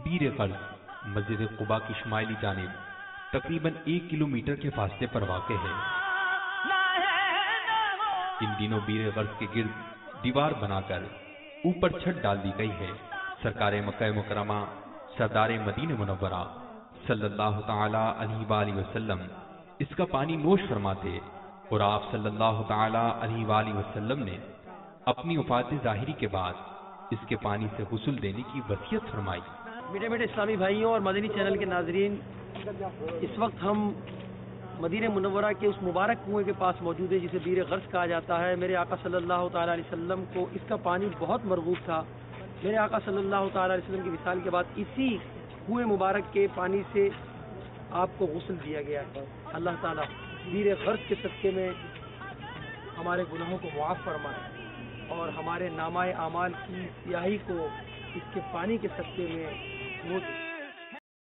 بیر غرض مسجد قباء کی شمالی جانب تقریباً 1 کلومیٹر کے فاصلے پر واقع ہے۔ ان دنوں بیر غرض کے گرد دیوار بنا کر اوپر چھت ڈال دی گئی ہے۔ سرکار مکہ مکرمہ سردار مدینہ منورہ صلی اللہ تعالی علیہ وآلہ وسلم اس کا پانی نوش فرماتے اور آپ صلی اللہ تعالی علیہ وآلہ وسلم نے اپنی وفات ظاہری کے بعد اس کے پانی سے غسل دینے کی وصیت فرمائی۔ میٹھے میٹھے اسلامی بھائیوں اور مدنی چینل کے ناظرین، اس وقت ہم مدینہ منورہ کے اس مبارک کنویں کے پاس موجود ہے جسے بیر غرض کہا جاتا ہے۔ میرے آقا صلی اللہ تعالی علیہ وسلم کو اس کا پانی بہت مرغوب تھا۔ میرے آقا صلی اللہ تعالی علیہ وسلم کی وصال کے بعد اسی کنویں مبارک کے پانی سے آپ کو غسل دیا گیا ہے۔ اللہ تعالیٰ بیر غرض کے صدقے میں ہمارے گناہوں کو معاف فرمائے اور ہمارے نامہ اعمال کی سیاہی کو اس کے پانی کے صدقے میں دھو دے۔